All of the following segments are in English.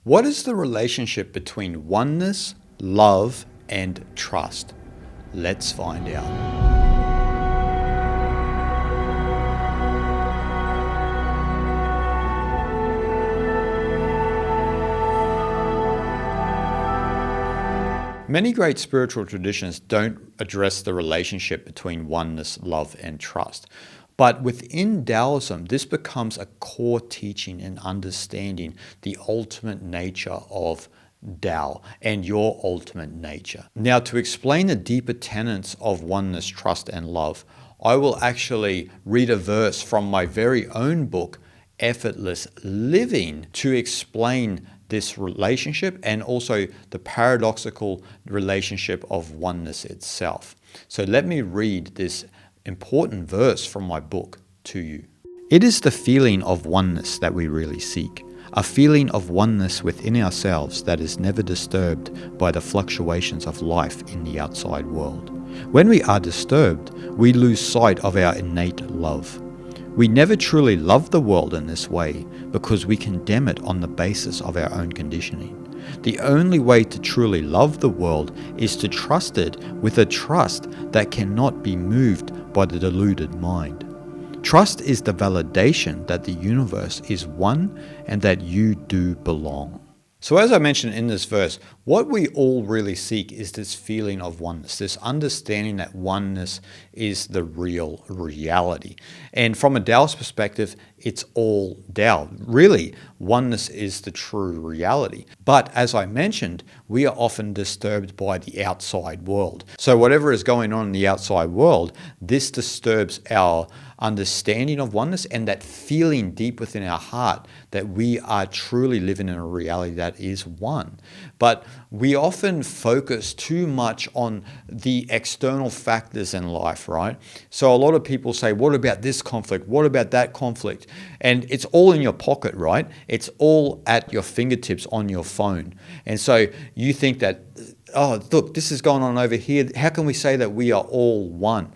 What is the relationship between oneness, love, and trust? Let's find out. Many great spiritual traditions don't address the relationship between oneness, love, and trust. But within Taoism, this becomes a core teaching in understanding the ultimate nature of Tao and your ultimate nature. Now, to explain the deeper tenets of oneness, trust, and love, I will actually read a verse from my very own book, Effortless Living, to explain this relationship and also the paradoxical relationship of oneness itself. So let me read this important verse from my book to you. It is the feeling of oneness that we really seek, a feeling of oneness within ourselves that is never disturbed by the fluctuations of life in the outside world. When we are disturbed, we lose sight of our innate love. We never truly love the world in this way because we condemn it on the basis of our own conditioning. The only way to truly love the world is to trust it with a trust that cannot be moved by the deluded mind. Trust is the validation that the universe is one and that you do belong. So as I mentioned in this verse, what we all really seek is this feeling of oneness, this understanding that oneness is the real reality. And from a Taoist perspective, it's all Tao. Really, oneness is the true reality. But as I mentioned, we are often disturbed by the outside world. So whatever is going on in the outside world, this disturbs our understanding of oneness and that feeling deep within our heart that we are truly living in a reality that is one. But we often focus too much on the external factors in life, right? So a lot of people say, what about this conflict? What about that conflict? And it's all in your pocket, right? It's all at your fingertips on your phone. And so you think that, oh, look, this is going on over here. How can we say that we are all one?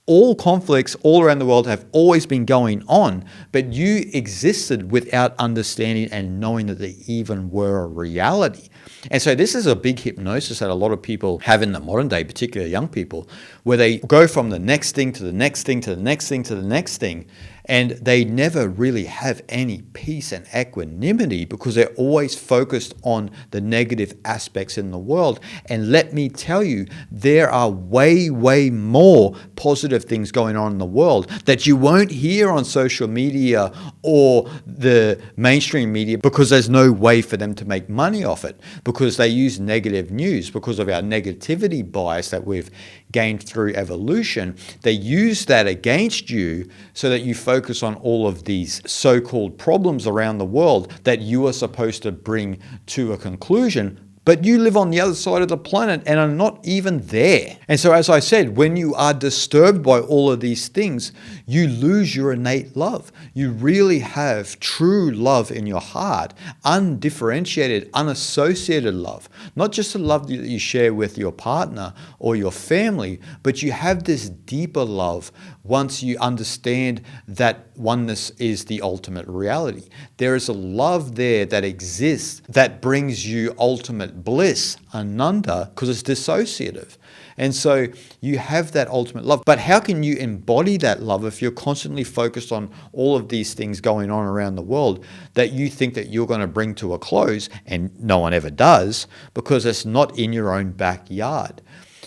All conflicts all around the world have always been going on, but you existed without understanding and knowing that they even were a reality. And so this is a big hypnosis that a lot of people have in the modern day, particularly young people, where they go from the next thing to the next thing to the next thing to the next thing, and they never really have any peace and equanimity because they're always focused on the negative aspects in the world. And let me tell you, there are way, way more positive things going on in the world that you won't hear on social media or the mainstream media because there's no way for them to make money off it, because they use negative news because of our negativity bias that we've gained through evolution. They use that against you so that you focus on all of these so-called problems around the world that you are supposed to bring to a conclusion, but you live on the other side of the planet and are not even there. And so, as I said, when you are disturbed by all of these things, you lose your innate love. You really have true love in your heart, undifferentiated, unassociated love. Not just the love that you share with your partner or your family, but you have this deeper love once you understand that oneness is the ultimate reality. There is a love there that exists that brings you ultimate bliss, ananda, because it's dissociative. And so you have that ultimate love. But how can you embody that love if you're constantly focused on all of these things going on around the world that you think that you're going to bring to a close, and no one ever does, because it's not in your own backyard?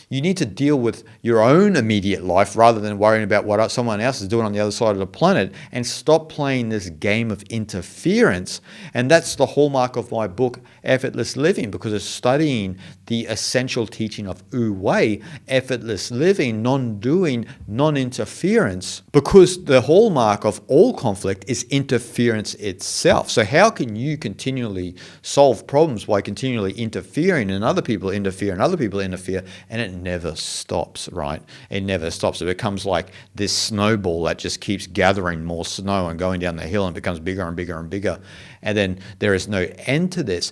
You need to deal with your own immediate life rather than worrying about what someone else is doing on the other side of the planet, and stop playing this game of interference. And that's the hallmark of my book, Effortless Living, because it's studying the essential teaching of Wu Wei, effortless living, non-doing, non-interference, because the hallmark of all conflict is interference itself. So how can you continually solve problems by continually interfering, and other people interfere and other people interfere, and it never stops, right? It never stops. It becomes like this snowball that just keeps gathering more snow and going down the hill and becomes bigger and bigger and bigger. And then there is no end to this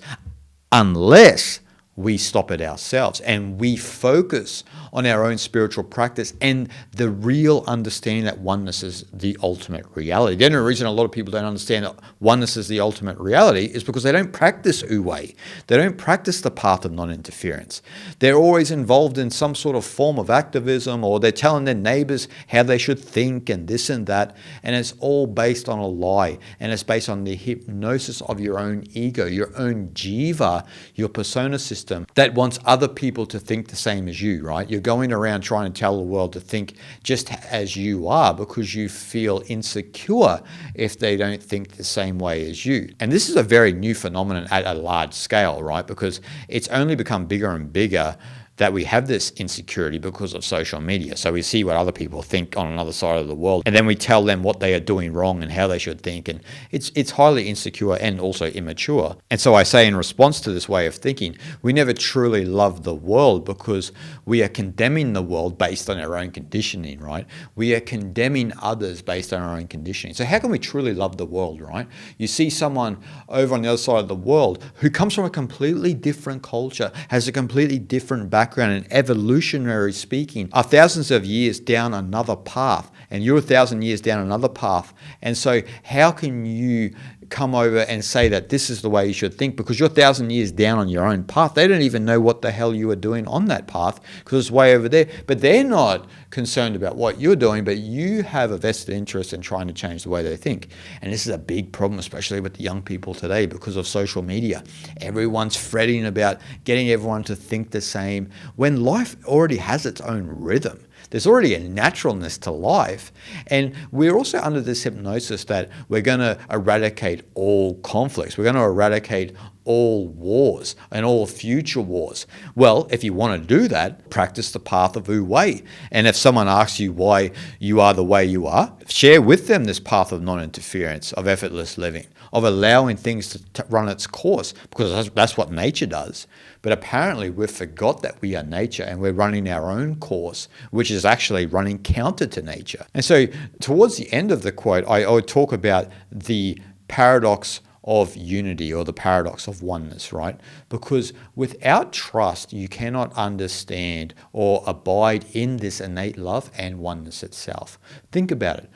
unless we stop it ourselves and we focus on our own spiritual practice and the real understanding that oneness is the ultimate reality. The only reason a lot of people don't understand that oneness is the ultimate reality is because they don't practice Wu-Wei. They don't practice the path of non-interference. They're always involved in some sort of form of activism, or they're telling their neighbors how they should think and this and that, and it's all based on a lie, and it's based on the hypnosis of your own ego, your own jiva, your persona system that wants other people to think the same as you, right? You're going around trying to tell the world to think just as you are because you feel insecure if they don't think the same way as you. And this is a very new phenomenon at a large scale, right? Because it's only become bigger and bigger that we have this insecurity because of social media. So we see what other people think on another side of the world, and then we tell them what they are doing wrong and how they should think. And it's highly insecure and also immature. And so I say, in response to this way of thinking, we never truly love the world because we are condemning the world based on our own conditioning, right? We are condemning others based on our own conditioning. So how can we truly love the world, right? You see someone over on the other side of the world who comes from a completely different culture, has a completely different background, and evolutionary speaking, are thousands of years down another path, and you're 1,000 years down another path. And so how can you come over and say that this is the way you should think, because you're 1,000 years down on your own path? They don't even know what the hell you are doing on that path because it's way over there. But they're not concerned about what you're doing, but you have a vested interest in trying to change the way they think. And this is a big problem, especially with the young people today, because of social media. Everyone's fretting about getting everyone to think the same when life already has its own rhythm. There's already a naturalness to life. And we're also under this hypnosis that we're going to eradicate all conflicts. We're going to eradicate all wars and all future wars. Well, if you want to do that, practice the path of Wu-Wei. And if someone asks you why you are the way you are, share with them this path of non-interference, of effortless living, of allowing things to run its course, because that's what nature does. But apparently we've forgot that we are nature and we're running our own course, which is actually running counter to nature. And so towards the end of the quote, I would talk about the paradox of unity, or the paradox of oneness, right? Because without trust, you cannot understand or abide in this innate love and oneness itself. Think about it.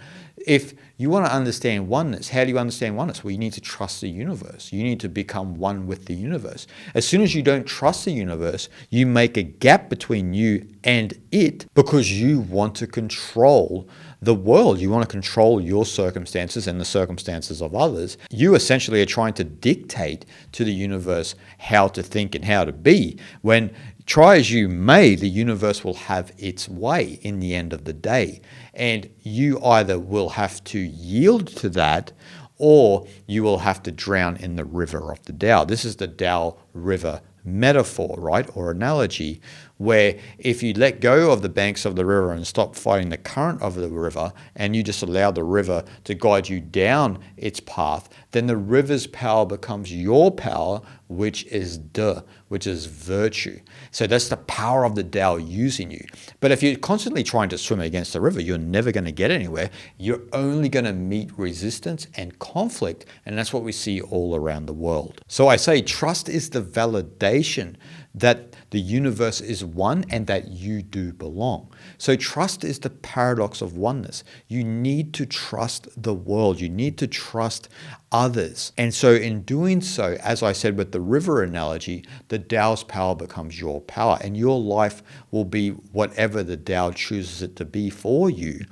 If you want to understand oneness, how do you understand oneness? Well, you need to trust the universe. You need to become one with the universe. As soon as you don't trust the universe, you make a gap between you and it because you want to control the world. You want to control your circumstances and the circumstances of others. You essentially are trying to dictate to the universe how to think and how to be, when try as you may, the universe will have its way in the end of the day. And you either will have to yield to that, or you will have to drown in the river of the Tao. This is the Tao river metaphor, right, or analogy, where if you let go of the banks of the river and stop fighting the current of the river, and you just allow the river to guide you down its path, then the river's power becomes your power, which is De, which is virtue. So that's the power of the Tao using you. But if you're constantly trying to swim against the river, you're never going to get anywhere. You're only going to meet resistance and conflict, and that's what we see all around the world. So I say trust is the validation that the universe is one and that you do belong. So trust is the paradox of oneness. You need to trust the world. You need to trust others. And so in doing so, as I said with the river analogy, the Tao's power becomes your power, and your life will be whatever the Tao chooses it to be for you.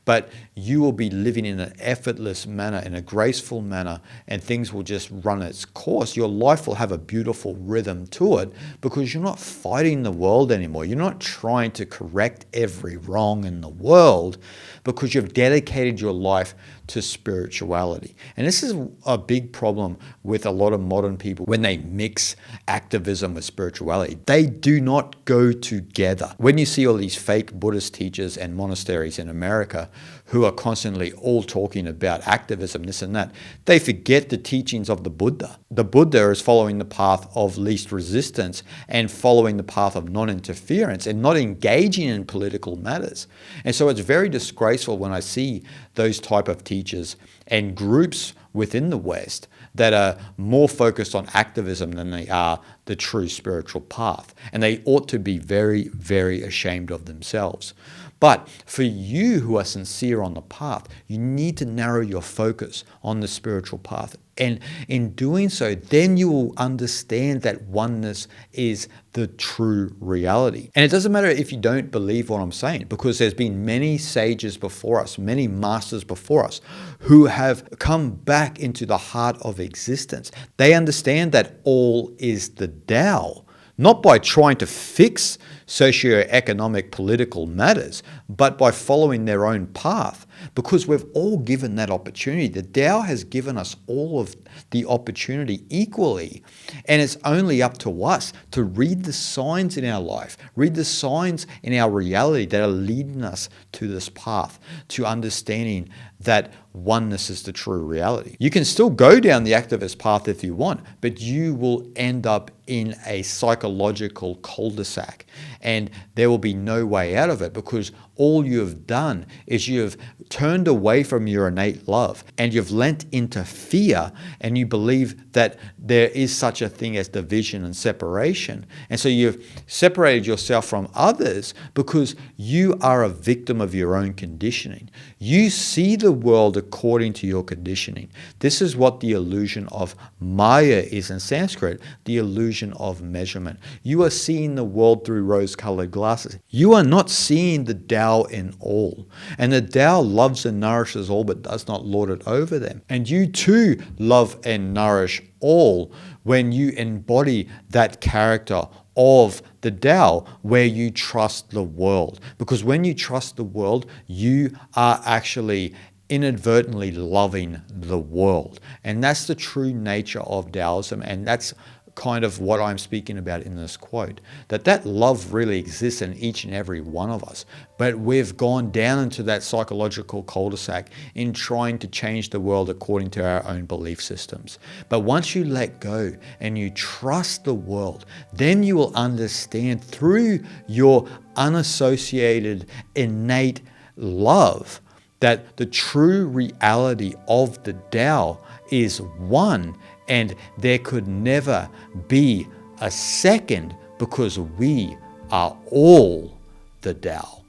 But you will be living in an effortless manner, in a graceful manner, and things will just run its course. Your life will have a beautiful rhythm to it because you're not fighting the world anymore. You're not trying to correct every wrong in the world because you've dedicated your life to spirituality. And this is a big problem with a lot of modern people when they mix activism with spirituality. They do not go together. When you see all these fake Buddhist teachers and monasteries in America who are constantly all talking about activism, this and that, they forget the teachings of the Buddha. The Buddha is following the path of least resistance and following the path of non-interference and not engaging in political matters. And so it's very disgraceful when I see those type of teachers and groups within the West that are more focused on activism than they are the true spiritual path. And they ought to be very, very ashamed of themselves. But for you who are sincere on the path, you need to narrow your focus on the spiritual path. And in doing so, then you will understand that oneness is the true reality. And it doesn't matter if you don't believe what I'm saying, because there's been many sages before us, many masters before us, who have come back into the heart of existence. They understand that all is the Tao. Not by trying to fix socio-economic political matters, but by following their own path, because we've all given that opportunity. The Tao has given us all of the opportunity equally, and it's only up to us to read the signs in our life, read the signs in our reality that are leading us to this path, to understanding that oneness is the true reality. You can still go down the activist path if you want, but you will end up in a psychological cul-de-sac, and there will be no way out of it, because all you have done is you have turned away from your innate love and you've lent into fear, and you believe that there is such a thing as division and separation. And so you've separated yourself from others because you are a victim of your own conditioning. You see the world according to your conditioning. This is what the illusion of Maya is in Sanskrit, the illusion of measurement. You are seeing the world through rose-colored glasses. You are not seeing the Tao in all. And the Tao loves and nourishes all, but does not lord it over them. And you too love and nourish all when you embody that character of the Tao, where you trust the world. Because when you trust the world, you are actually inadvertently loving the world. And that's the true nature of Taoism, and that's kind of what I'm speaking about in this quote, that love really exists in each and every one of us. But we've gone down into that psychological cul-de-sac in trying to change the world according to our own belief systems. But once you let go and you trust the world, then you will understand through your unassociated, innate love that the true reality of the Tao is one, and there could never be a second, because we are all the Tao.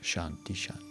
Shanti Shanti.